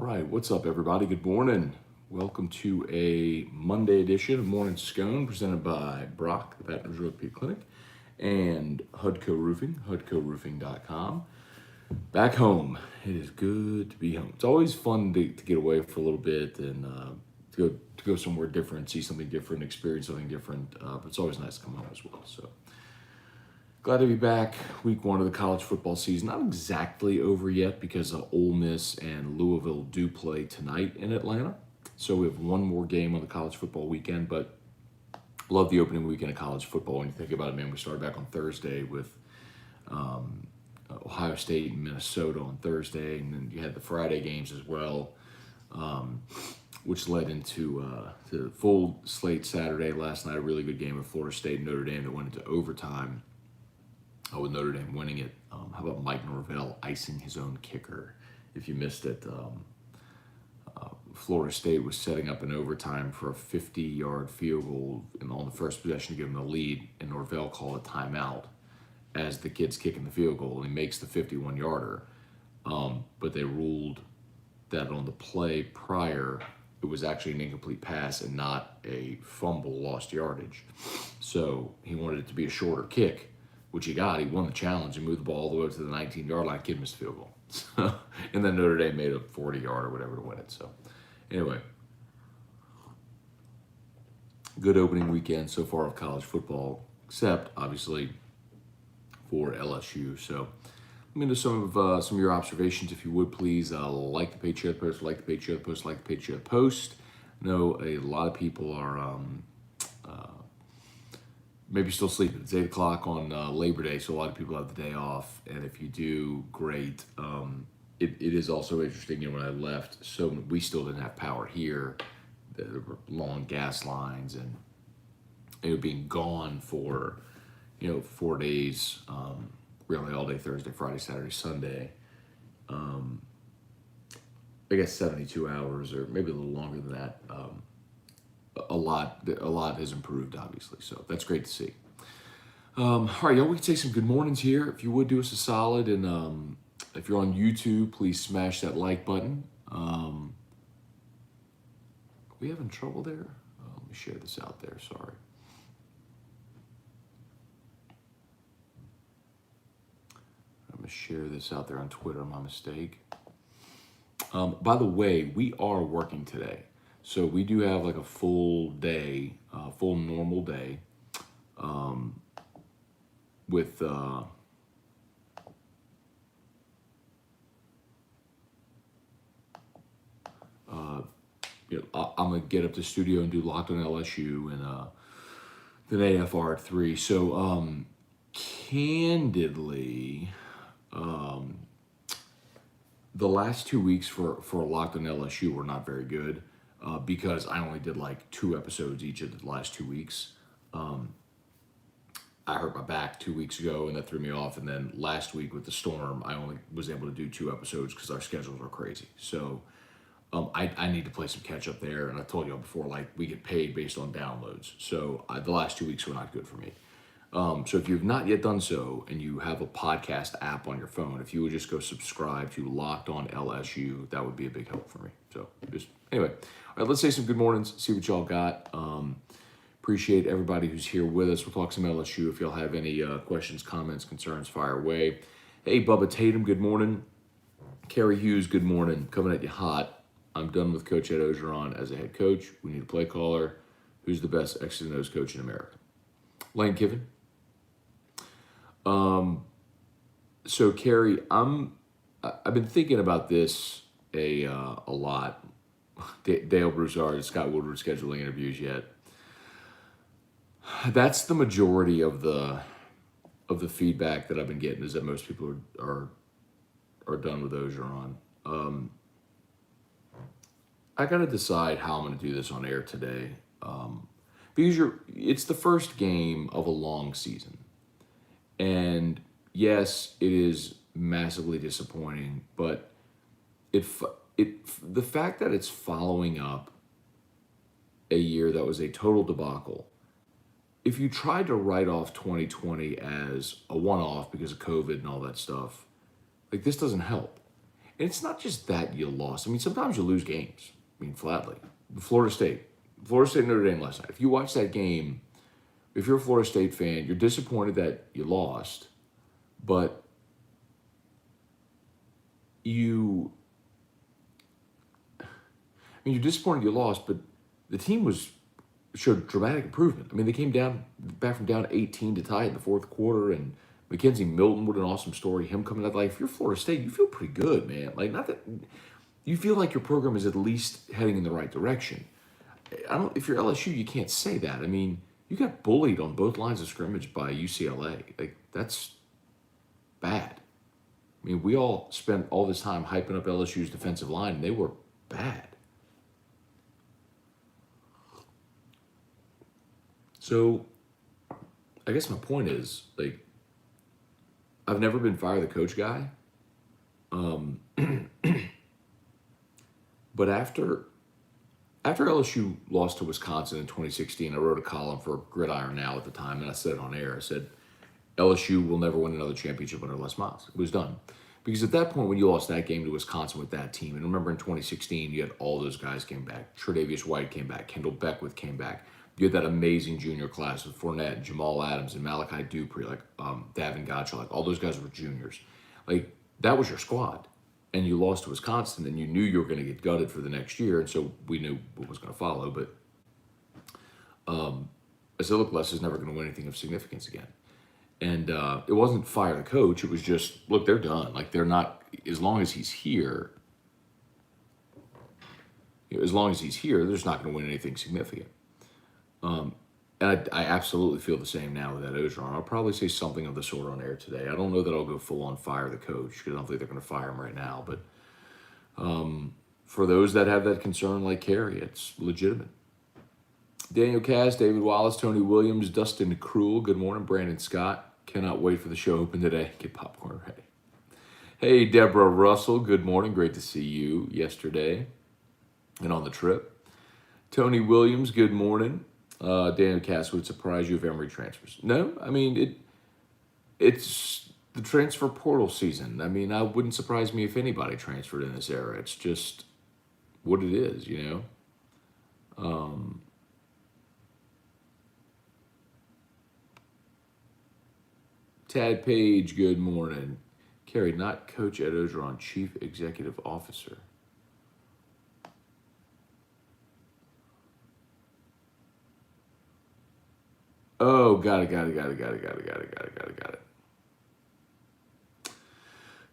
right, what's up, everybody? Good morning. Welcome to a Monday edition of Morning Scone, presented by Brock, the Baton Rouge Orthopedic Clinic, and HUDCO Roofing, HUDCORoofing.com. Back home. It is good to be home. It's always fun to get away for a little bit and to go somewhere different, see something different, experience something different. But it's always nice to come home as well. So glad to be back. Week one of the college football season. Not exactly over yet because Ole Miss and Louisville do play tonight in Atlanta. So we have one more game on the college football weekend, but love the opening weekend of college football. When you think about it, man, we started back on Thursday with Ohio State and Minnesota on Thursday, and then you had the Friday games as well, which led into the full slate Saturday last night. A really good game of Florida State and Notre Dame that went into overtime. With Notre Dame winning it. How about Mike Norvell icing his own kicker? If you missed it, Florida State was setting up in overtime for a 50-yard field goal and on the first possession to give them the lead, and Norvell called a timeout as the kid's kicking the field goal, and he makes the 51-yarder. But they ruled that on the play prior, it was actually an incomplete pass and not a fumble, lost yardage. So he wanted it to be a shorter kick, which he got. He won the challenge and moved the ball all the way to the 19-yard line. Kid missed field goal. And then Notre Dame made a 40-yard or whatever to win it. So anyway, good opening weekend so far of college football, except obviously for LSU. So let me know some of your observations, if you would, please. Like the page, share the post, like the page, share the post, like the page, share the post. I know a lot of people are maybe still sleeping. It's 8 o'clock on Labor Day, so a lot of people have the day off. And if you do, great. It is also interesting, when I left, so we still didn't have power here. There were long gas lines, and it was being gone for, 4 days, really all day Thursday, Friday, Saturday, Sunday. I guess 72 hours or maybe a little longer than that. A lot has improved, obviously, so that's great to see. All right, y'all, we can take some good mornings here. If you would do us a solid, and if you're on YouTube, please smash that like button. Are we having trouble there? Let me share this out there, sorry. I'm going to share this out there on Twitter, my mistake. By the way, we are working today. So we do have like a full day, full normal day, with I'm gonna get up to the studio and do Locked on LSU and then AFR at 3. So candidly, the last 2 weeks for Locked on LSU were not very good. Because I only did like 2 episodes each of the last 2 weeks. I hurt my back 2 weeks ago, and that threw me off. And then last week with the storm, I only was able to do 2 episodes because our schedules are crazy. So I need to play some catch up there. And I told y'all before, like, we get paid based on downloads. So the last 2 weeks were not good for me. So if you've not yet done so and you have a podcast app on your phone, if you would just go subscribe to Locked on LSU, that would be a big help for me. So just anyway, all right, let's say some good mornings, see what y'all got. Appreciate everybody who's here with us. We'll talk some LSU. If y'all have any questions, comments, concerns, fire away. Hey, Bubba Tatum, good morning. Kerry Hughes, good morning. Coming at you hot. I'm done with Coach Ed Ogeron as a head coach. We need a play caller. Who's the best X's and O's coach in America? Lane Kiffin. So Kerry, I've been thinking about this a lot. Dale Broussard and Scott Woodward scheduling interviews yet. That's the majority of the feedback that I've been getting, is that most people are done with Ogeron. I got to decide how I'm going to do this on air today, because it's the first game of a long season. And yes, it is massively disappointing, but the fact that it's following up a year that was a total debacle. If you tried to write off 2020 as a one-off because of COVID and all that stuff, like, this doesn't help. And it's not just that you lost. I mean, sometimes you lose games. I mean, flatly. Florida State, Notre Dame last night. If you watch that game, if you're a Florida State fan, you're disappointed that you lost, but you're disappointed you lost, but the team showed dramatic improvement. I mean, they came back from down 18 to tie it in the fourth quarter, and Mackenzie Milton, what an awesome story. Him coming out, like, if you're Florida State, you feel pretty good, man. Like, not that you feel like your program is at least heading in the right direction. If you're LSU, you can't say that. I mean, you got bullied on both lines of scrimmage by UCLA. Like, that's bad. I mean, we all spent all this time hyping up LSU's defensive line, and they were bad. So, I guess my point is, like, I've never been fire the coach guy. But after LSU lost to Wisconsin in 2016, I wrote a column for Gridiron Now at the time, and I said it on air. I said, LSU will never win another championship under Les Miles. It was done. Because at that point, when you lost that game to Wisconsin with that team, and remember in 2016, you had all those guys came back. Tre'Davious White came back. Kendall Beckwith came back. You had that amazing junior class with Fournette, Jamal Adams, and Malachi Dupree, like Davin Gotcha, like all those guys were juniors. Like, that was your squad. And you lost to Wisconsin, and you knew you were going to get gutted for the next year, and so we knew what was going to follow. But I said, look, Les is never going to win anything of significance again. And it wasn't fire the coach. It was just, look, they're done. Like, they're not, as long as he's here, they're just not going to win anything significant. And I absolutely feel the same now with that Ogeron. I'll probably say something of the sort on air today. I don't know that I'll go full on fire the coach, because I don't think they're going to fire him right now. But for those that have that concern like Carrie, it's legitimate. Daniel Cass, David Wallace, Tony Williams, Dustin Cruel, good morning. Brandon Scott, cannot wait for the show open today. Get popcorn ready. Hey, Deborah Russell, good morning. Great to see you yesterday and on the trip. Tony Williams, good morning. Daniel Cass, would surprise you if Emory transfers? No, I mean, it's the transfer portal season. I mean, it wouldn't surprise me if anybody transferred in this era. It's just what it is, you know? Tad Page, good morning. Carrie, not Coach Ed Ogeron, Chief Executive Officer. Oh, got it.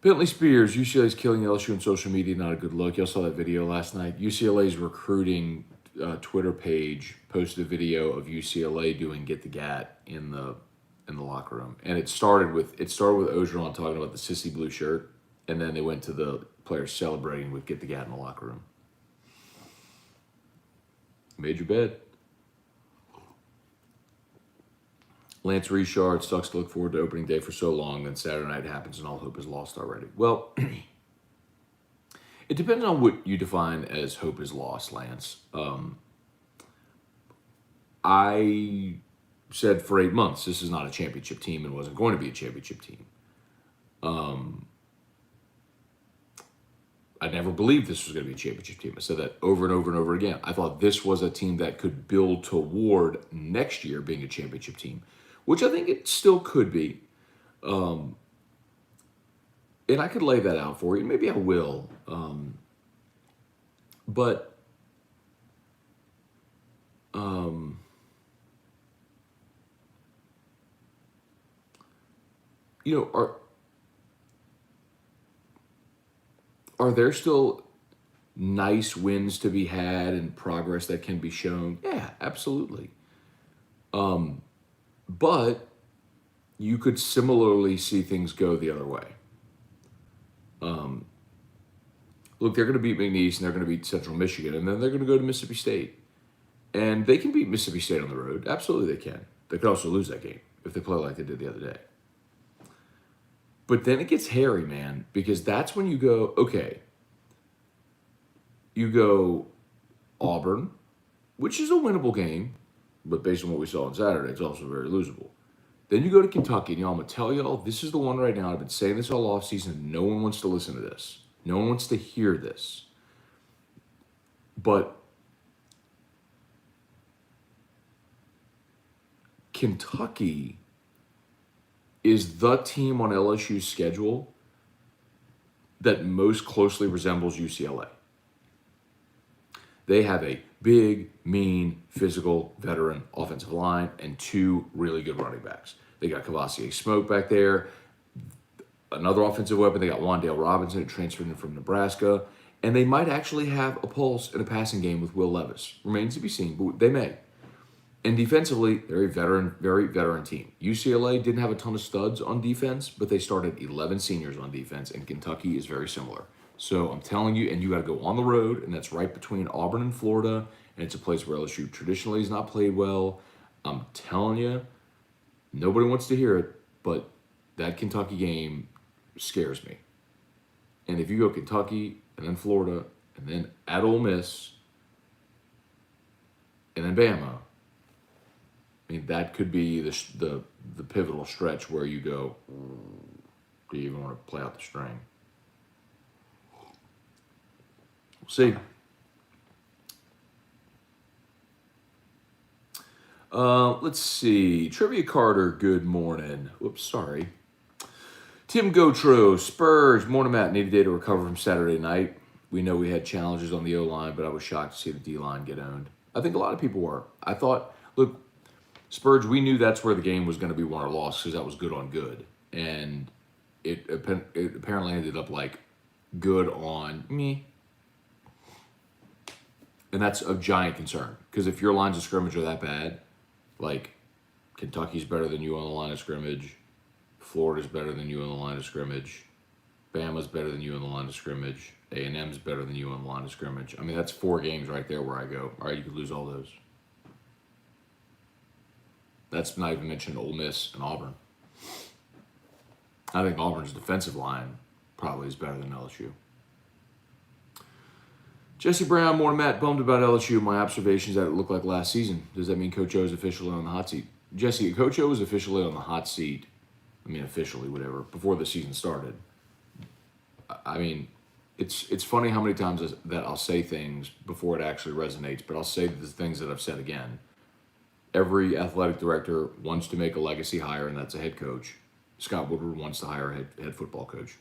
Bentley Spears, UCLA's killing LSU on social media, not a good look. Y'all saw that video last night. UCLA's recruiting Twitter page posted a video of UCLA doing Get the Gat in the locker room. And it started with Ogeron talking about the sissy blue shirt, and then they went to the players celebrating with Get the Gat in the locker room. Made your bed. Lance Richard, sucks to look forward to opening day for so long, then Saturday night happens and all hope is lost already. Well, it depends on what you define as hope is lost, Lance. I said for 8 months, this is not a championship team and wasn't going to be a championship team. I never believed this was going to be a championship team. I said that over and over and over again. I thought this was a team that could build toward next year being a championship team, which I think it still could be. And I could lay that out for you. Maybe I will. But you know, are there still nice wins to be had and progress that can be shown? Yeah, absolutely. But you could similarly see things go the other way. Look, they're going to beat McNeese and they're going to beat Central Michigan, and then they're going to go to Mississippi State. And they can beat Mississippi State on the road. Absolutely they can. They could also lose that game if they play like they did the other day. But then it gets hairy, man, because that's when you go, okay, you go Auburn, which is a winnable game, but based on what we saw on Saturday, it's also very losable. Then you go to Kentucky, and y'all, I'm going to tell y'all, this is the one right now. I've been saying this all offseason, and no one wants to listen to this. No one wants to hear this. But Kentucky is the team on LSU's schedule that most closely resembles UCLA. They have a big, mean, physical, veteran offensive line and 2 really good running backs. They got Kavasier Smoke back there, another offensive weapon. They got Wandale Robinson, who transferred in from Nebraska. And they might actually have a pulse in a passing game with Will Levis. Remains to be seen, but they may. And defensively, they're a very veteran team. UCLA didn't have a ton of studs on defense, but they started 11 seniors on defense, and Kentucky is very similar. So I'm telling you, and you got to go on the road, and that's right between Auburn and Florida, and it's a place where LSU traditionally has not played well. I'm telling you, nobody wants to hear it, but that Kentucky game scares me. And if you go Kentucky, and then Florida, and then at Ole Miss, and then Bama, I mean, that could be the pivotal stretch where you go, do you even want to play out the string? We'll see. Let's see. Trivia Carter, good morning. Whoops, sorry. Tim Gotro, Spurs, morning Matt, need a day to recover from Saturday night. We know we had challenges on the O-line, but I was shocked to see the D-line get owned. I think a lot of people were. I thought, look, Spurs, we knew that's where the game was going to be won or lost because that was good on good. And it apparently ended up like good on me. And that's a giant concern because if your lines of scrimmage are that bad, like Kentucky's better than you on the line of scrimmage, Florida's better than you on the line of scrimmage, Bama's better than you on the line of scrimmage, A&M's better than you on the line of scrimmage. I mean, that's 4 games right there where I go, all right, you could lose all those. That's not even mentioning Ole Miss and Auburn. I think Auburn's defensive line probably is better than LSU. Jesse Brown, morning Matt, bummed about LSU. My observations that it looked like last season. Does that mean Coach O is officially on the hot seat? Jesse, Coach O was officially on the hot seat. I mean, officially, whatever, before the season started. I mean, it's funny how many times that I'll say things before it actually resonates, but I'll say the things that I've said again. Every athletic director wants to make a legacy hire, and that's a head coach. Scott Woodward wants to hire a head football coach.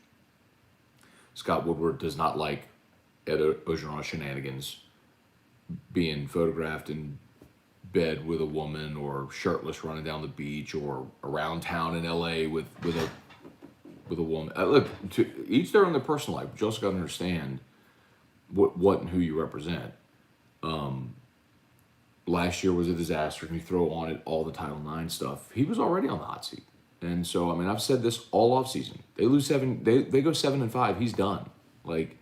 Scott Woodward does not like Ed Ogeron shenanigans, being photographed in bed with a woman or shirtless running down the beach or around town in LA with a woman. Look, to each their own their personal life, but you also got to understand what and who you represent. Last year was a disaster, and you throw on it all the Title IX stuff. He was already on the hot seat, and so I mean I've said this all off season. They lose 7. They go 7-5. He's done. Like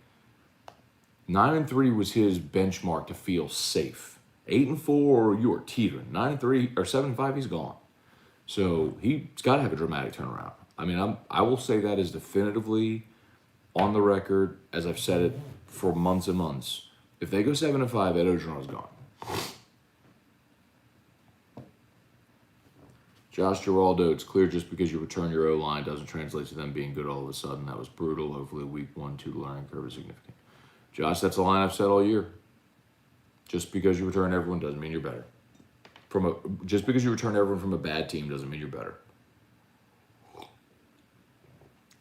9-3 was his benchmark to feel safe. 8-4, you are teetering. 9-3 or 7-5, he's gone. So he's got to have a dramatic turnaround. I mean, I will say that as definitively on the record as I've said it for months and months. If they go 7-5, Ed Ogeron is gone. Josh Giraldo, it's clear just because you return your O-line doesn't translate to them being good all of a sudden. That was brutal. Hopefully week 1-2 learning curve is significant. Josh, that's a line I've said all year. Just because you return everyone doesn't mean you're better. Just because you return everyone from a bad team doesn't mean you're better.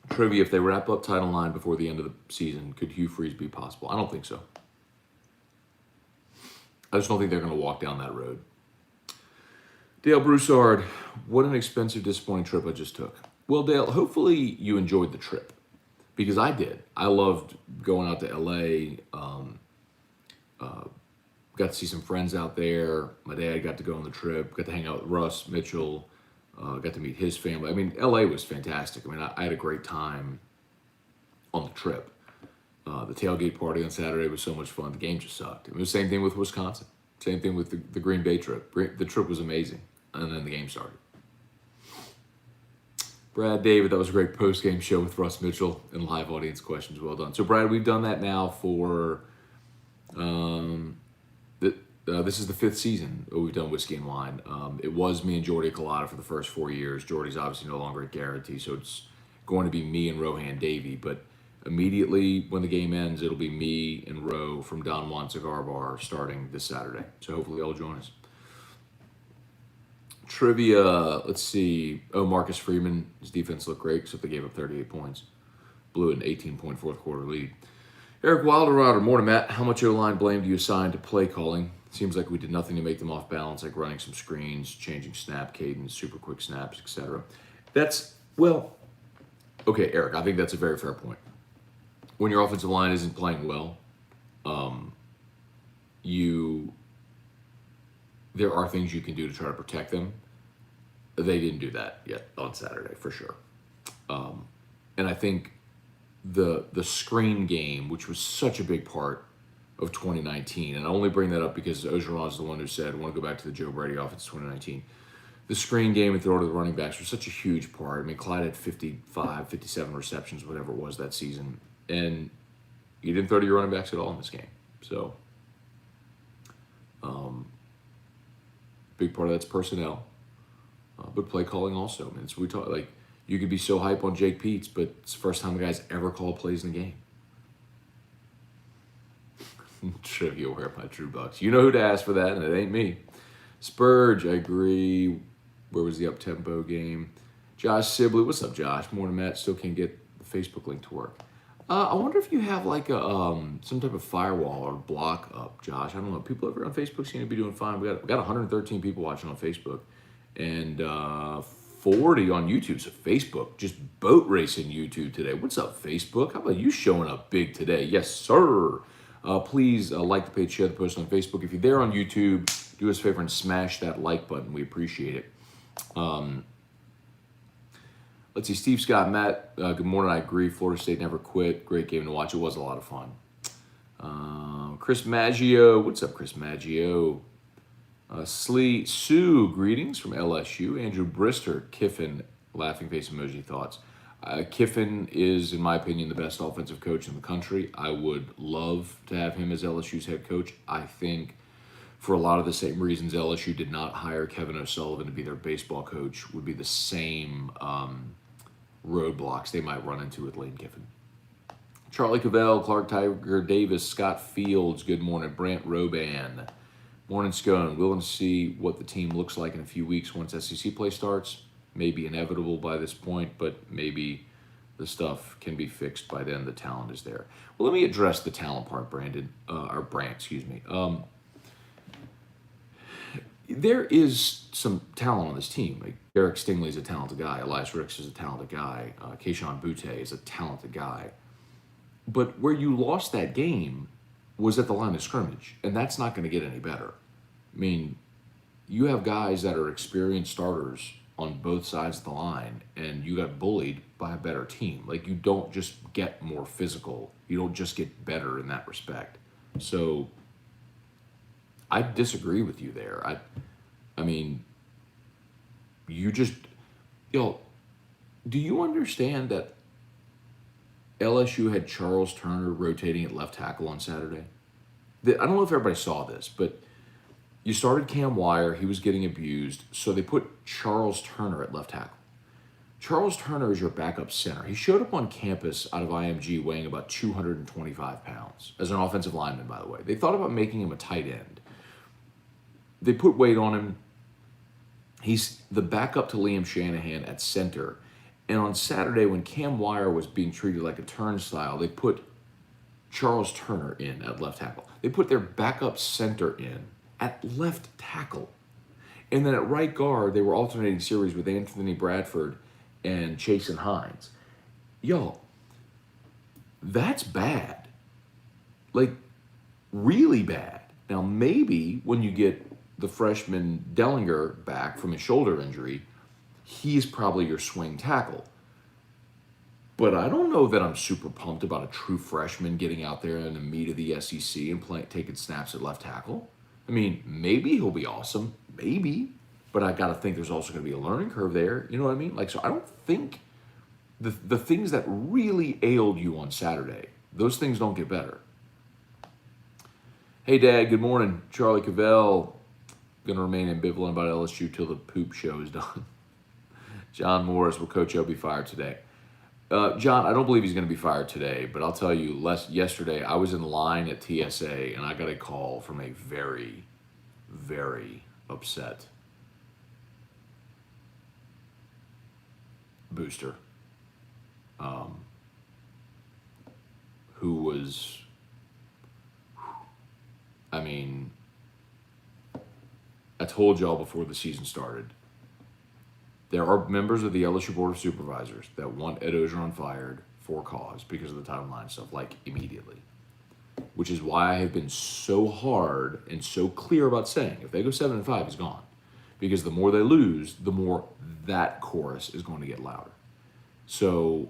Trivia, if they wrap up Title IX before the end of the season, could Hugh Freeze be possible? I don't think so. I just don't think they're going to walk down that road. Dale Broussard, what an expensive, disappointing trip I just took. Well, Dale, hopefully you enjoyed the trip. Because I did. I loved going out to LA. Got to see some friends out there. My dad got to go on the trip. Got to hang out with Russ Mitchell. Got to meet his family. I mean, LA was fantastic. I mean, I had a great time on the trip. The tailgate party on Saturday was so much fun. The game just sucked. It was the same thing with Wisconsin. Same thing with the Green Bay trip. The trip was amazing. And then the game started. Brad David, that was a great post-game show with Russ Mitchell and live audience questions. Well done. So, Brad, we've done that now for, this is the 5th season we've done Whiskey and Wine. It was me and Jordy Collada for the first 4 years. Jordy's obviously no longer at Garrity, so it's going to be me and Rohan Davey. But Immediately when the game ends, it'll be me and Roe from Don Juan Cigar Bar starting this Saturday. So hopefully they'll join us. Trivia, let's see. Oh, Marcus Freeman, his defense looked great, except they gave up 38 points. Blew an 18-point fourth quarter lead. Eric Wilderauder, morning, Matt. How much O-line blame do you assign to play calling? Seems like we did nothing to make them off balance, like running some screens, changing snap cadence, super quick snaps, etc. Okay, Eric, I think that's a very fair point. When your offensive line isn't playing well, there are things you can do to try to protect them. They didn't do that yet on Saturday, for sure. And I think the screen game, which was such a big part of 2019, and I only bring that up because Ogeron is the one who said, I want to go back to the Joe Brady offense 2019. The screen game and throw to the running backs was such a huge part. I mean, Clyde had 55, 57 receptions, whatever it was that season. And you didn't throw to your running backs at all in this game. So, big part of that's personnel. But play calling also. I mean, we talk like you could be so hype on Jake Peets, but it's the first time the guy's ever called plays in the game. Trivia, where my True Bucks? You know who to ask for that, and it ain't me. Spurge, I agree. Where was the up-tempo game? Josh Sibley, what's up, Josh? Morning, Matt. Still can't get the Facebook link to work. I wonder if you have like a some type of firewall or block up, Josh. I don't know. People over on Facebook seem to be doing fine. We got 113 people watching on Facebook, and 40 on YouTube. So Facebook, just boat racing YouTube today. What's up, Facebook? How about you showing up big today? Yes, sir. Please like the page, share the post on Facebook. If you're there on YouTube, do us a favor and smash that like button. We appreciate it. Let's see, Steve Scott, Matt, good morning. I agree. Florida State never quit. Great game to watch. It was a lot of fun. Chris Maggio, what's up, Chris Maggio? Slee Sue, greetings from LSU. Andrew Brister, Kiffin, laughing face emoji thoughts. Kiffin is, in my opinion, the best offensive coach in the country. I would love to have him as LSU's head coach. I think for a lot of the same reasons LSU did not hire Kevin O'Sullivan to be their baseball coach would be the same roadblocks they might run into with Lane Kiffin. Charlie Cavell, Clark Tiger Davis, Scott Fields, good morning. Brant Roban, morning Scone. Willing to see what the team looks like in a few weeks once SEC play starts. Maybe inevitable by this point, but maybe the stuff can be fixed by then. The talent is there. Well, let me address the talent part, Brant, excuse me. There is some talent on this team. Like Derek Stingley is a talented guy. Elias Ricks is a talented guy. Keyshawn Butte is a talented guy. But where you lost that game was at the line of scrimmage, and that's not going to get any better. I mean, you have guys that are experienced starters on both sides of the line, and you got bullied by a better team. Like, you don't just get more physical. You don't just get better in that respect. So I disagree with you there. I mean, do you understand that LSU had Charles Turner rotating at left tackle on Saturday? I don't know if everybody saw this, but you started Cam Wire. He was getting abused, so they put Charles Turner at left tackle. Charles Turner is your backup center. He showed up on campus out of IMG weighing about 225 pounds as an offensive lineman, by the way. They thought about making him a tight end. They put weight on him. He's the backup to Liam Shanahan at center. And on Saturday, when Cam Wire was being treated like a turnstile, they put Charles Turner in at left tackle. They put their backup center in at left tackle. And then at right guard, they were alternating series with Anthony Bradford and Chasen Hines. Y'all, that's bad. Like, really bad. Now, maybe when you get the freshman Dellinger back from his shoulder injury, he's probably your swing tackle. But I don't know that I'm super pumped about a true freshman getting out there in the meat of the SEC and taking snaps at left tackle. I mean, maybe he'll be awesome. Maybe. But I got to think there's also going to be a learning curve there. You know what I mean? Like, so I don't think the things that really ailed you on Saturday, those things don't get better. Hey, Dad, good morning. Charlie Cavell. Going to remain ambivalent about LSU till the poop show is done. John Morris, will Coach O be fired today? John, I don't believe he's going to be fired today, but I'll tell you, yesterday I was in line at TSA and I got a call from a very, very upset booster who was, I mean, I told y'all before the season started, there are members of the LSU Board of Supervisors that want Ed Ogeron fired for cause because of the Title IX stuff, like immediately. Which is why I have been so hard and so clear about saying if they go 7-5, he's gone. Because the more they lose, the more that chorus is going to get louder. So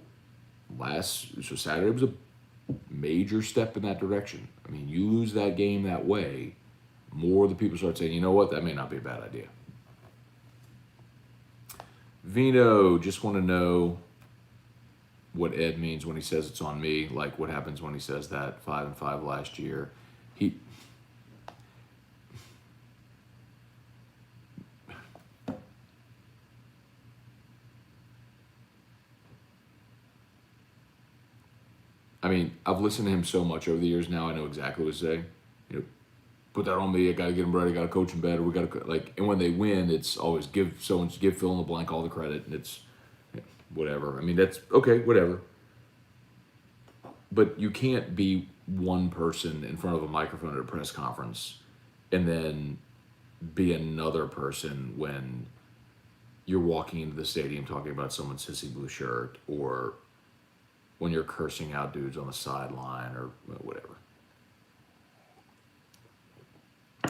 Saturday was a major step in that direction. I mean, you lose that game that way, more of the people start saying, you know what, that may not be a bad idea. Vino, just want to know what Ed means when he says it's on me. Like what happens when he says that 5-5 last year. I mean, I've listened to him so much over the years now. I know exactly what to say. Put that on me. I got to get him ready. I got to coach him better. We got to and when they win, it's always give Phil in the blank all the credit, and it's whatever. I mean, that's okay, whatever. But you can't be one person in front of a microphone at a press conference, and then be another person when you're walking into the stadium talking about someone's sissy blue shirt, or when you're cursing out dudes on the sideline, or whatever.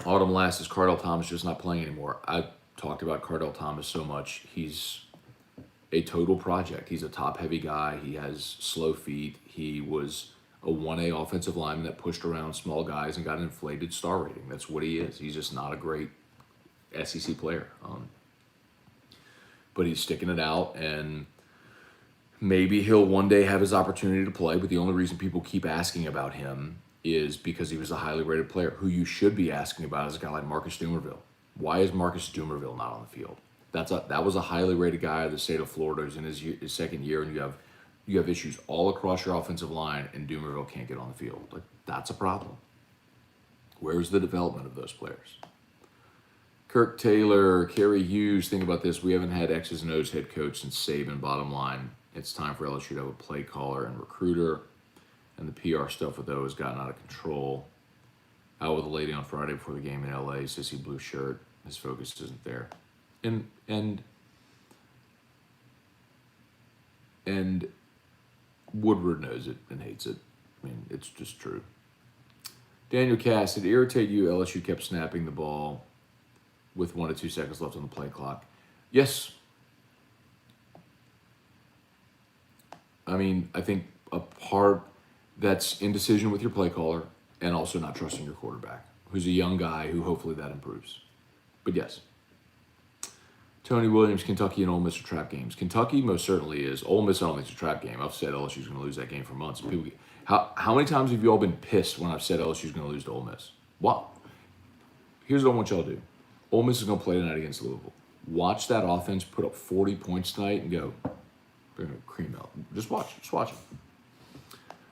Autumn Last is Cardell Thomas just not playing anymore. I've talked about Cardell Thomas so much. He's a total project. He's a top-heavy guy. He has slow feet. He was a 1A offensive lineman that pushed around small guys and got an inflated star rating. That's what he is. He's just not a great SEC player. But he's sticking it out, and maybe he'll one day have his opportunity to play, but the only reason people keep asking about him is because he was a highly rated player. Who you should be asking about is a guy like Marcus Dumerville. Why is Marcus Dumerville not on the field? That was a highly rated guy of the state of Florida who's in his second year, and you have issues all across your offensive line, and Dumerville can't get on the field. Like, that's a problem. Where's the development of those players? Kirk Taylor, Kerry Hughes, think about this. We haven't had X's and O's head coach since Saban. Bottom line, it's time for LSU to have a play caller and recruiter. And the PR stuff with those gotten out of control. Out with a lady on Friday before the game in LA, sissy blue shirt. His focus isn't there. And Woodward knows it and hates it. I mean, it's just true. Daniel Cass, did it irritate you LSU kept snapping the ball with 1 to 2 seconds left on the play clock? Yes. I mean, I think a part that's indecision with your play caller and also not trusting your quarterback, who's a young guy who hopefully that improves. But yes. Tony Williams, Kentucky and Ole Miss are trap games. Kentucky most certainly is. Ole Miss, I don't think it's a trap game. I've said LSU's going to lose that game for months. How many times have you all been pissed when I've said LSU's going to lose to Ole Miss? What? Here's what I want y'all to do. Ole Miss is going to play tonight against Louisville. Watch that offense put up 40 points tonight and go, they're going to cream out. Just watch it.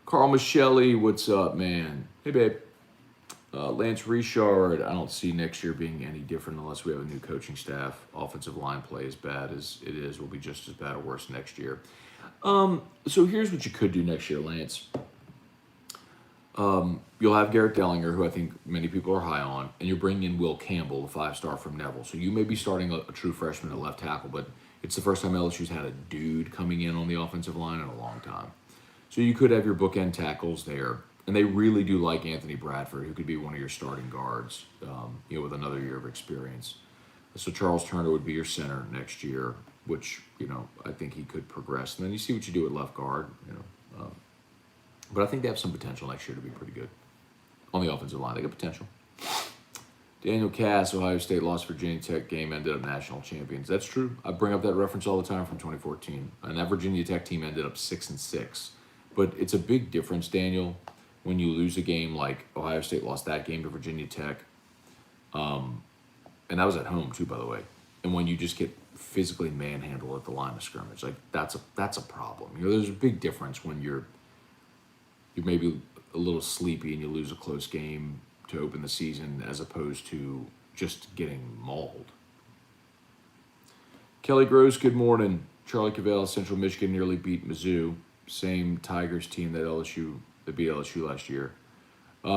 Carl Michelli, what's up, man? Hey, babe. Lance Richard, I don't see next year being any different unless we have a new coaching staff. Offensive line play as bad as it is will be just as bad or worse next year. So here's what you could do next year, Lance. You'll have Garrett Dellinger, who I think many people are high on, and you're bringing in Will Campbell, the 5-star from Neville. So you may be starting a true freshman at left tackle, but it's the first time LSU's had a dude coming in on the offensive line in a long time. So you could have your bookend tackles there. And they really do like Anthony Bradford, who could be one of your starting guards, with another year of experience. So Charles Turner would be your center next year, which, I think he could progress. And then you see what you do at left guard, But I think they have some potential next year to be pretty good on the offensive line. They got potential. Daniel Cass, Ohio State lost Virginia Tech game, ended up national champions. That's true. I bring up that reference all the time from 2014. And that Virginia Tech team ended up 6-6. But it's a big difference, Daniel, when you lose a game like Ohio State lost that game to Virginia Tech. And that was at home, too, by the way. And when you just get physically manhandle at the line of scrimmage. Like that's a problem. There's a big difference when you're maybe a little sleepy and you lose a close game to open the season as opposed to just getting mauled. Kelly Gross, good morning. Charlie Cavell, Central Michigan nearly beat Mizzou. Same Tigers team that beat LSU last year.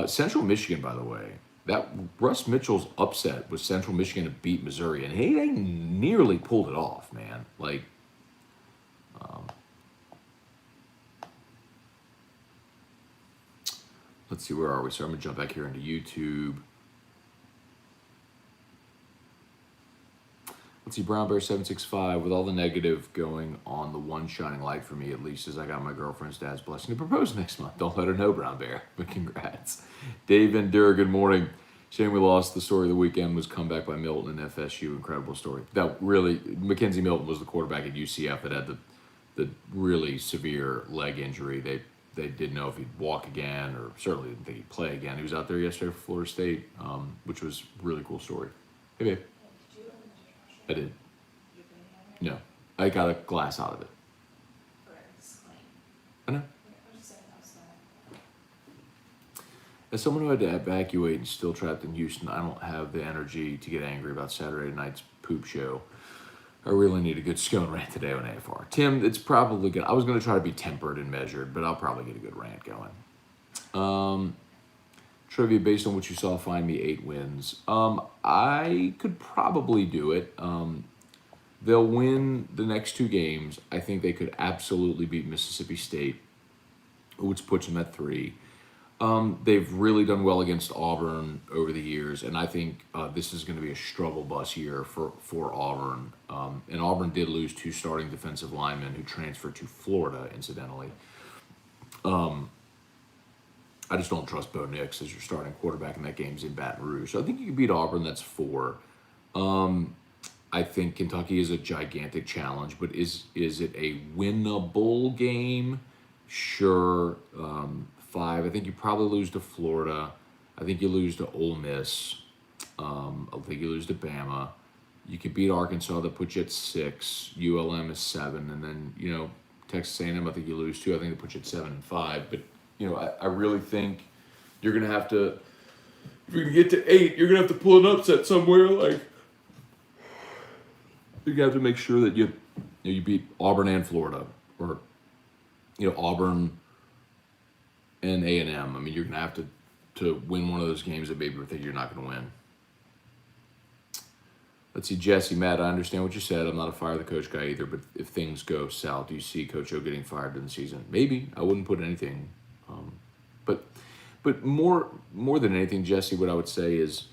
Central Michigan, by the way, that Russ Mitchell's upset was Central Michigan to beat Missouri, and they nearly pulled it off, man. Like, let's see, where are we? So I'm gonna jump back here into YouTube. Let's see, Brown Bear 765, with all the negative going on, the one shining light for me, at least, is I got my girlfriend's dad's blessing to propose next month. Don't let her know, Brown Bear, but congrats. Dave Vendura, good morning. Shame we lost. The story of the weekend was comeback by Milton and FSU. Incredible story. That really, Mackenzie Milton was the quarterback at UCF that had the really severe leg injury. They didn't know if he'd walk again, or certainly didn't think he'd play again. He was out there yesterday for Florida State, which was a really cool story. Hey, babe. I did. No. I got a glass out of it. I know. As someone who had to evacuate and still trapped in Houston, I don't have the energy to get angry about Saturday night's poop show. I really need a good Scone rant today on AFR. Tim, it's probably good. I was going to try to be tempered and measured, but I'll probably get a good rant going. Trivia, based on what you saw, find me 8 wins. I could probably do it. They'll win the next 2 games. I think they could absolutely beat Mississippi State, which puts them at 3. They've really done well against Auburn over the years, and I think this is going to be a struggle bus year for Auburn. And Auburn did lose 2 starting defensive linemen who transferred to Florida, incidentally. I just don't trust Bo Nix as your starting quarterback in that game's in Baton Rouge. So I think you can beat Auburn. That's 4. I think Kentucky is a gigantic challenge, but is it a winnable game? Sure. 5. I think you probably lose to Florida. I think you lose to Ole Miss. I think you lose to Bama. You could beat Arkansas, that puts you at 6. ULM is 7, and then Texas A&M. I think you lose 2. I think they put you at 7 and 5. But I really think you're gonna have to. If you're gonna get to 8, you're gonna have to pull an upset somewhere. Like, you're gonna have to make sure that you beat Auburn and Florida, or Auburn and A&M. I mean, you're gonna have to win one of those games that maybe we think you're not gonna win. Let's see, Jesse, Matt, I understand what you said. I'm not a fire the coach guy either, but if things go south, do you see Coach O getting fired in the season? Maybe. I wouldn't put anything. But more than anything, Jesse, what I would say is,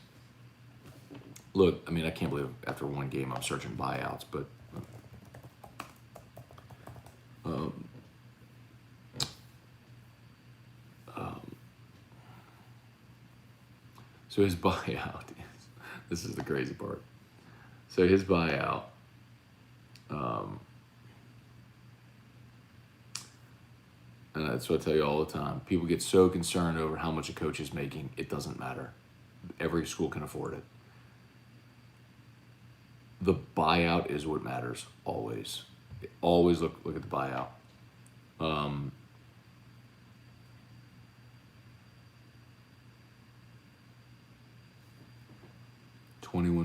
look, I mean, I can't believe after one game I'm searching buyouts, but so his buyout, this is the crazy part. So his buyout, and that's what I tell you all the time. People get so concerned over how much a coach is making. It doesn't matter. Every school can afford it. The buyout is what matters, always. Always look at the buyout. $21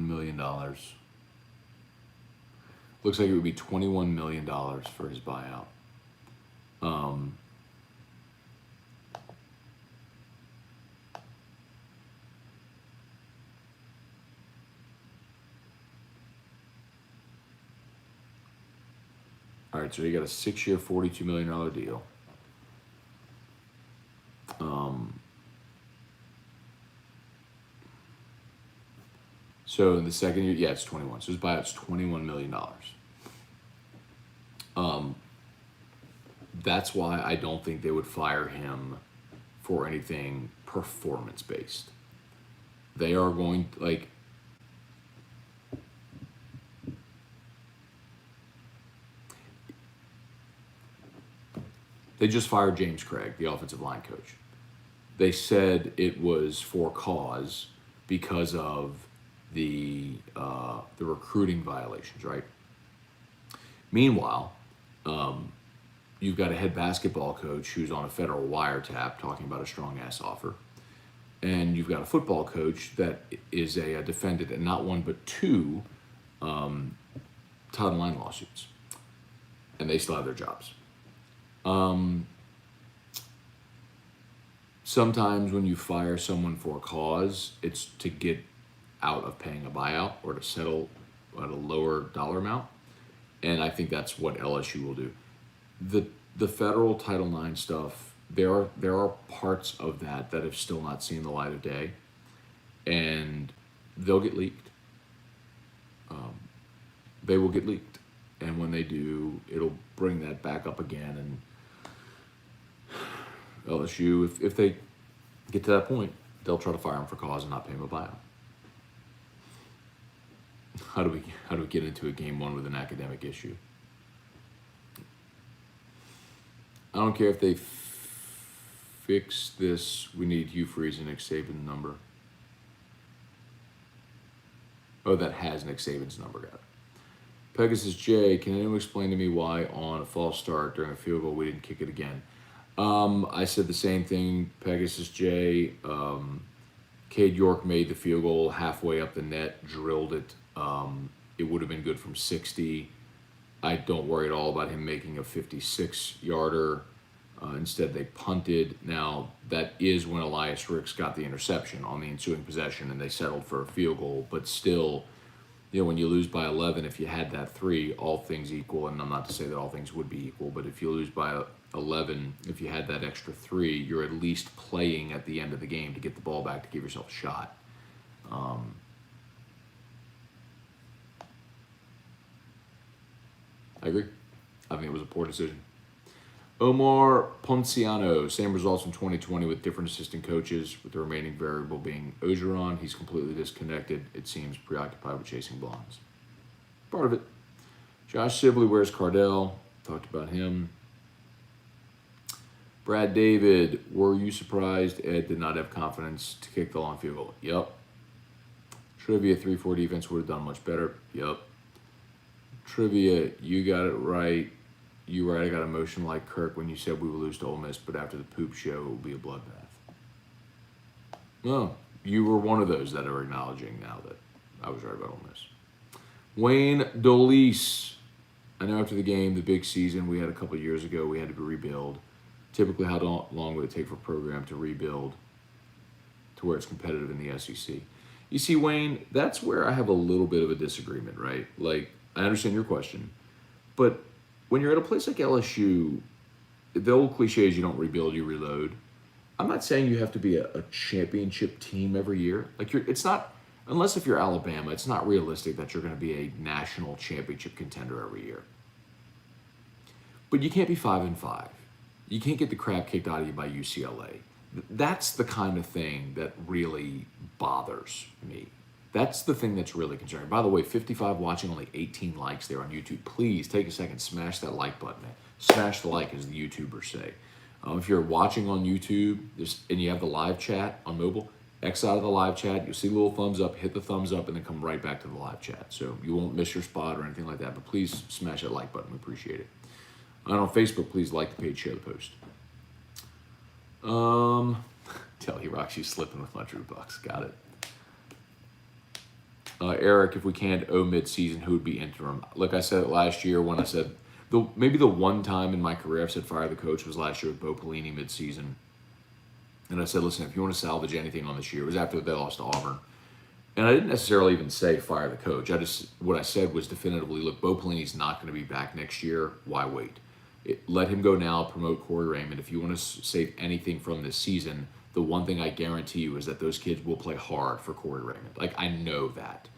million. Looks like it would be $21 million for his buyout. All right, so you got a 6-year, $42 million deal. So in the second year, it's 21. So his buyout's $21 million. That's why I don't think they would fire him for anything performance-based. They are going, they just fired James Craig, the offensive line coach. They said it was for cause because of the recruiting violations, right? Meanwhile, you've got a head basketball coach who's on a federal wiretap talking about a strong ass offer. And you've got a football coach that is a defendant in not one but two Title IX lawsuits. And they still have their jobs. Sometimes when you fire someone for a cause, it's to get out of paying a buyout or to settle at a lower dollar amount. And I think that's what LSU will do. The federal Title IX stuff, there are parts of that have still not seen the light of day, and they'll get leaked. They will get leaked, and when they do, it'll bring that back up again. And LSU, if they get to that point, they'll try to fire him for cause and not pay him a buyout. How do we get into a game one with an academic issue? I don't care if they fix this. We need Hugh Freeze and Nick Saban's number. Oh, that has Nick Saban's number, got it. Pegasus J, can anyone explain to me why on a false start during a field goal we didn't kick it again? I said the same thing, Pegasus J. Cade York made the field goal halfway up the net, drilled it. It would have been good from 60. I don't worry at all about him making a 56-yarder. Instead, they punted. Now, that is when Elias Ricks got the interception on the ensuing possession, and they settled for a field goal. But still, when you lose by 11, if you had that 3, all things equal, and I'm not to say that all things would be equal, but if you lose by 11, if you had that extra 3, you're at least playing at the end of the game to get the ball back to give yourself a shot. I agree. I think it was a poor decision. Omar Ponciano, same results from 2020 with different assistant coaches, with the remaining variable being Ogeron. He's completely disconnected. It seems preoccupied with chasing blondes. Part of it. Josh Sibley, where's Cardell? Talked about him. Brad David, were you surprised Ed did not have confidence to kick the long field goal? Yep. Trivia, 3-4 defense would have done much better. Yep. Trivia, you got it right. You right, I got emotional like Kirk when you said we would lose to Ole Miss, but after the poop show, it will be a bloodbath. No, you were one of those that are acknowledging now that I was right about Ole Miss. Wayne Dolis, I know after the game, the big season we had a couple of years ago, we had to rebuild. Typically, how long would it take for a program to rebuild to where it's competitive in the SEC? You see, Wayne, that's where I have a little bit of a disagreement, right? Like, I understand your question, but when you're at a place like LSU, the old cliche is you don't rebuild, you reload. I'm not saying you have to be a championship team every year. Like it's not, unless if you're Alabama, it's not realistic that you're going to be a national championship contender every year. But you can't be 5-5. You can't get the crap kicked out of you by UCLA. That's the kind of thing that really bothers me. That's the thing that's really concerning. By the way, 55 watching, only 18 likes there on YouTube. Please take a second, smash that like button, man. Smash the like, as the YouTubers say. If you're watching on YouTube and you have the live chat on mobile, X out of the live chat. You'll see a little thumbs up, hit the thumbs up, and then come right back to the live chat. So you won't miss your spot or anything like that. But please smash that like button. We appreciate it. And on Facebook, please like the page, share the post. Tell he rocks you slipping with my Drew Bucks. Got it. Eric, if we can't owe mid-season, who would be interim? Like I said last year when I said, maybe the one time in my career I've said fire the coach was last year with Bo Pelini mid-season. And I said, listen, if you want to salvage anything on this year, it was after they lost to Auburn. And I didn't necessarily even say fire the coach. What I said was definitively, look, Bo Pelini's not going to be back next year. Why wait? Let him go now, promote Corey Raymond. If you want to save anything from this season, the one thing I guarantee you is that those kids will play hard for Corey Raymond. Like, I know that.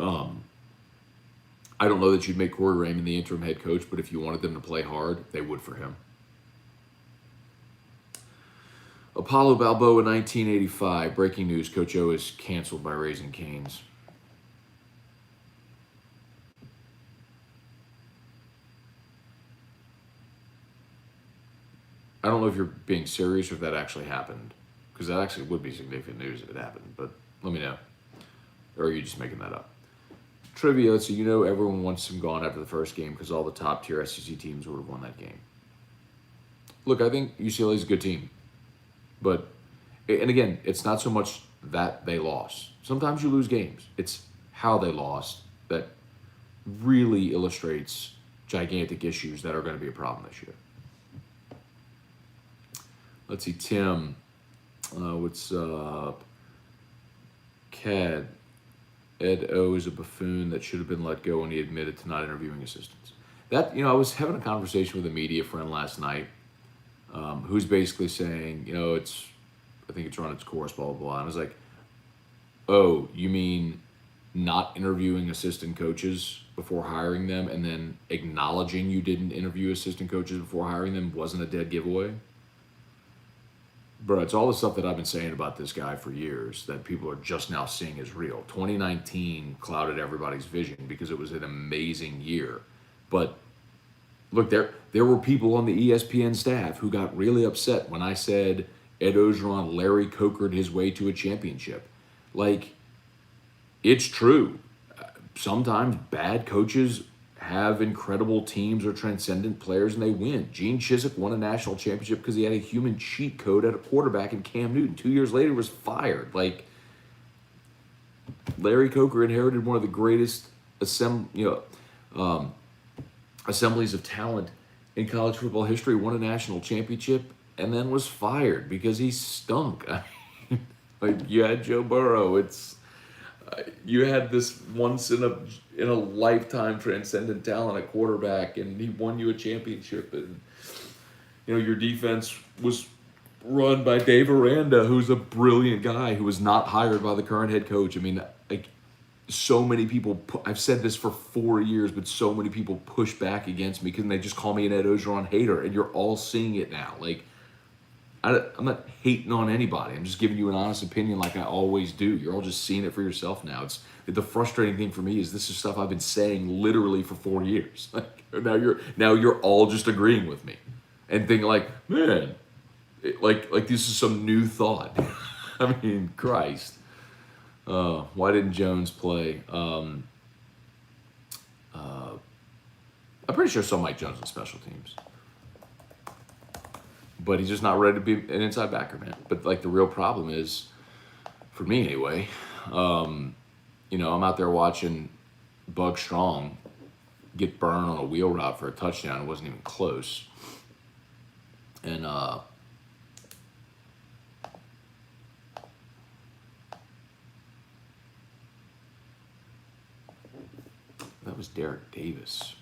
I don't know that you'd make Corey Raymond the interim head coach, but if you wanted them to play hard, they would for him. Apollo Balboa, 1985. Breaking news, Coach O is canceled by Raising Cane's. I don't know if you're being serious or if that actually happened, because that actually would be significant news if it happened, but let me know. Or are you just making that up? trivia. So everyone wants him gone after the first game because all the top tier SEC teams would have won that game. Look, I think UCLA is a good team, but and again, it's not so much that they lost. Sometimes you lose games. It's how they lost that really illustrates gigantic issues that are going to be a problem this year. Let's see, Tim. What's up? Cad. Ed O is a buffoon that should have been let go when he admitted to not interviewing assistants. That, I was having a conversation with a media friend last night who's basically saying, I think it's run its course, blah, blah, blah. And I was like, oh, you mean not interviewing assistant coaches before hiring them and then acknowledging you didn't interview assistant coaches before hiring them wasn't a dead giveaway? Bro, it's all the stuff that I've been saying about this guy for years that people are just now seeing as real. 2019 clouded everybody's vision because it was an amazing year. But look, there were people on the ESPN staff who got really upset when I said Ed Orgeron Larry Cokered his way to a championship. Like, it's true. Sometimes bad coaches have incredible teams or transcendent players and they win. Gene Chizik won a national championship because he had a human cheat code at a quarterback in Cam Newton. 2 years later, was fired. Like, Larry Coker inherited one of the greatest assemblies of talent in college football history, won a national championship, and then was fired because he stunk. Like, you had Joe Burrow. You had this once in a lifetime transcendent talent at quarterback, and he won you a championship. And your defense was run by Dave Aranda, who's a brilliant guy who was not hired by the current head coach. I mean, like, so many people. I've said this for 4 years, but so many people push back against me because they just call me an Ed Orgeron hater, and you're all seeing it now. Like, I'm not hating on anybody. I'm just giving you an honest opinion like I always do. You're all just seeing it for yourself now. The frustrating thing for me is this is stuff I've been saying literally for 4 years. Like, now you're all just agreeing with me and thinking like, man, like this is some new thought. I mean, Christ. Why didn't Jones play? I'm pretty sure I saw Mike Jones on special teams. But he's just not ready to be an inside backer, man. But, like, the real problem is, for me anyway, I'm out there watching Bug Strong get burned on a wheel route for a touchdown. It wasn't even close. And that was Derek Davis.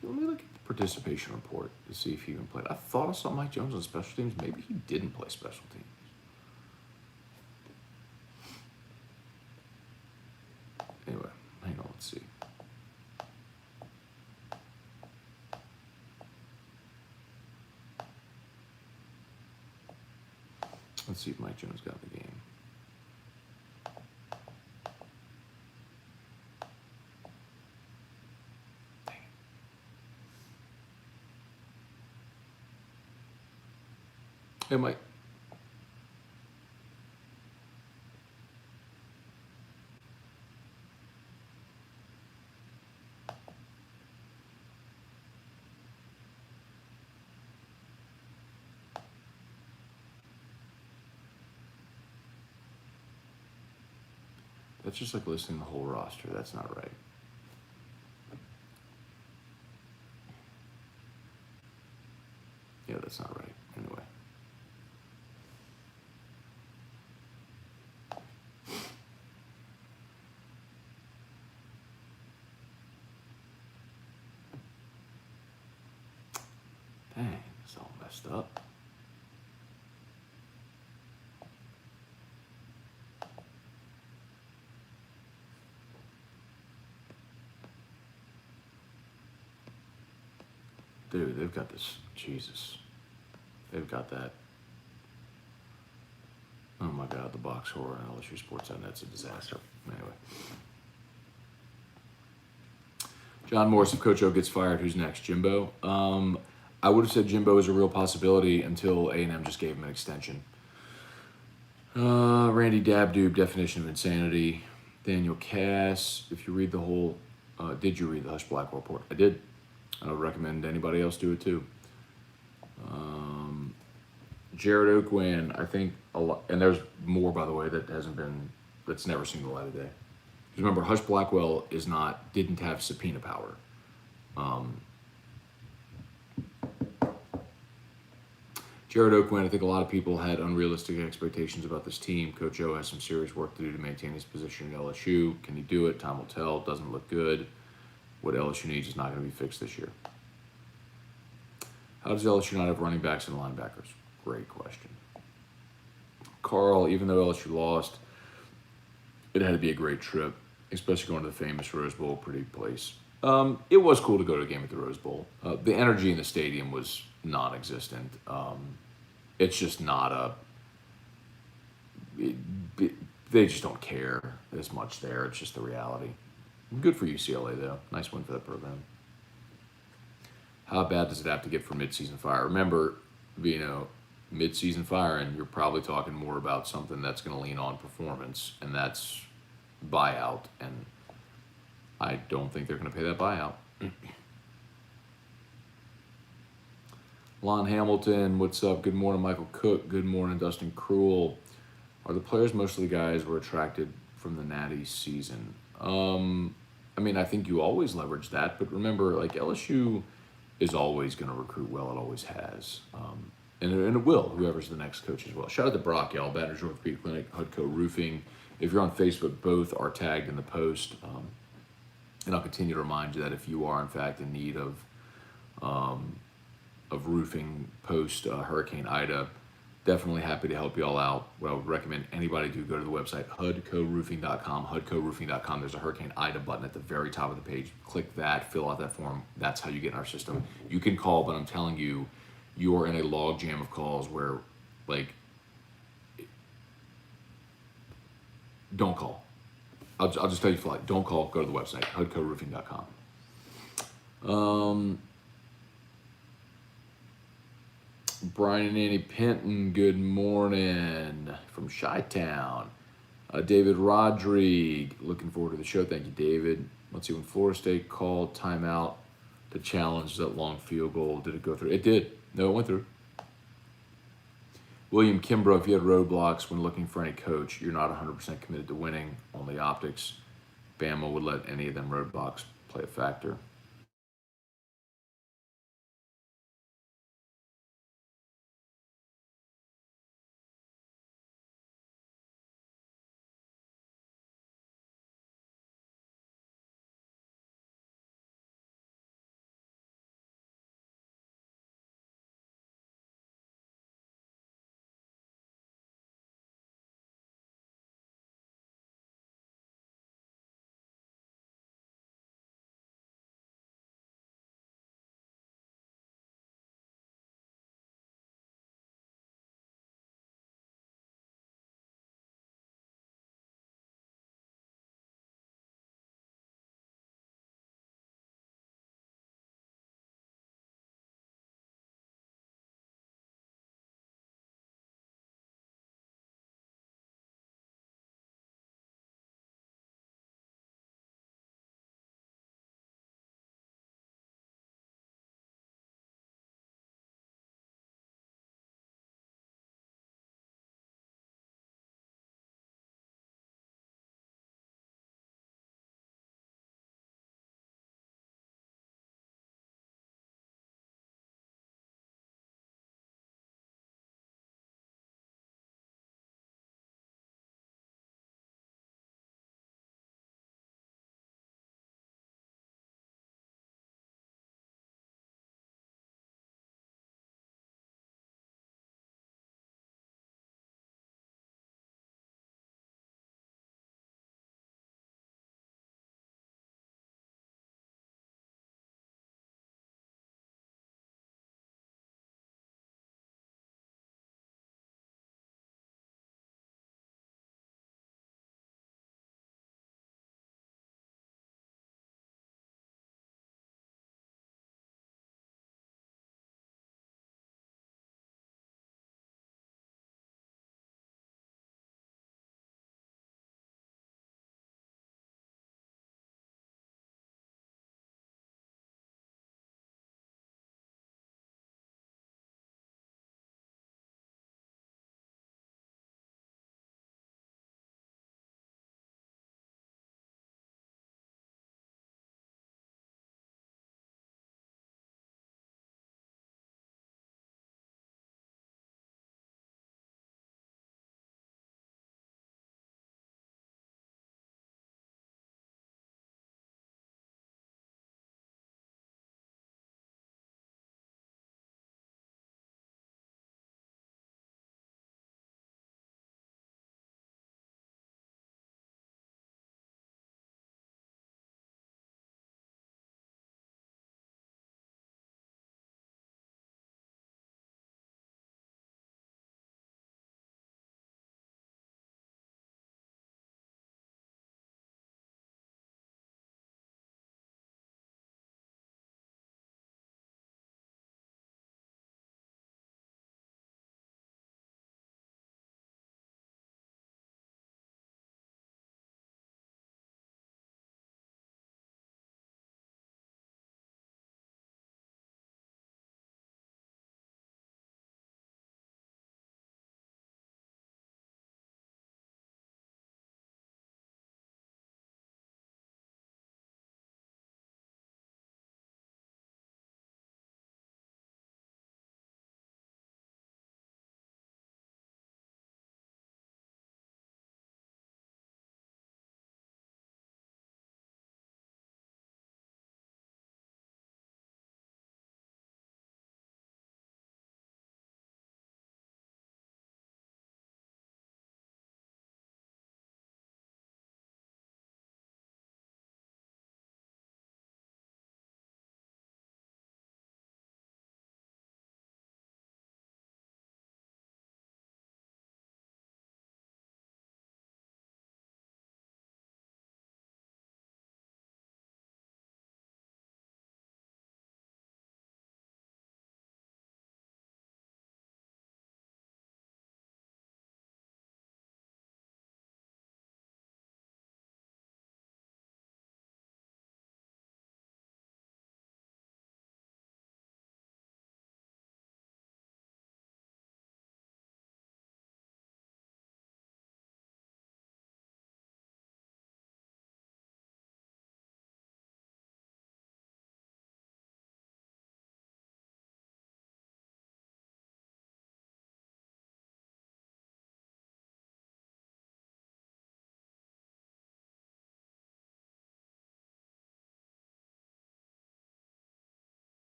Let me look at the participation report to see if he even played. I thought I saw Mike Jones on special teams. Maybe he didn't play special teams. Anyway, hang on, let's see. Let's see if Mike Jones got the game. Hey, Mike. That's just like listing the whole roster. That's not right. Yeah, that's not right. Anyway. Dang, it's all messed up. Dude, they've got this. Jesus. They've got that. Oh my God, the box horror on LSU Sports.net's a disaster. Anyway. John Morris, if Coach O gets fired, who's next? Jimbo? I would have said Jimbo is a real possibility until A&M just gave him an extension. Randy Dabdoob, definition of insanity. Daniel Cass, if you read the whole, did you read the Hush Blackwell report? I did. I would recommend anybody else do it too. Jared Oakwin, I think a lot, and there's more by the way that's never seen the light of day. Because remember, Hush Blackwell didn't have subpoena power. Jared Oakwin, I think a lot of people had unrealistic expectations about this team. Coach O has some serious work to do to maintain his position at LSU. Can he do it? Time will tell. Doesn't look good. What LSU needs is not going to be fixed this year. How does LSU not have running backs and linebackers? Great question. Carl, even though LSU lost, it had to be a great trip, especially going to the famous Rose Bowl, pretty place. It was cool to go to a game at the Rose Bowl. The energy in the stadium was non-existent. It's just not they just don't care as much there. It's just the reality. Good for UCLA, though. Nice win for that program. How bad does it have to get for midseason fire? Remember, midseason firing, you're probably talking more about something that's going to lean on performance, and that's buyout. And I don't think they're going to pay that buyout. Lon Hamilton, what's up? Good morning, Michael Cook. Good morning, Dustin Cruel. Are the players mostly guys were attracted from the Natty season? I think you always leverage that, but remember, like LSU is always going to recruit well. It always has. And it will, whoever's the next coach as well. Shout out to Brock, y'all, Baton Rouge Orthopedic Clinic, Hudco Roofing. If you're on Facebook, both are tagged in the post. And I'll continue to remind you that if you are, in fact, in need of roofing post Hurricane Ida, definitely happy to help you all out. What I would recommend anybody do, go to the website, hudcoroofing.com, hudcoroofing.com. There's a Hurricane Ida button at the very top of the page. Click that, fill out that form. That's how you get in our system. You can call, but I'm telling you, you are in a log jam of calls where, don't call. I'll just tell you flat, don't call, go to the website, hudcoroofing.com. Brian and Annie Penton, good morning from Chi-Town. David Rodrigue, looking forward to the show. Thank you, David. Let's see, when Florida State called timeout to challenge that long field goal, did it go through? It did. No, it went through. William Kimbrough, if you had roadblocks when looking for any coach, you're not 100% committed to winning, only optics. Bama would let any of them roadblocks play a factor.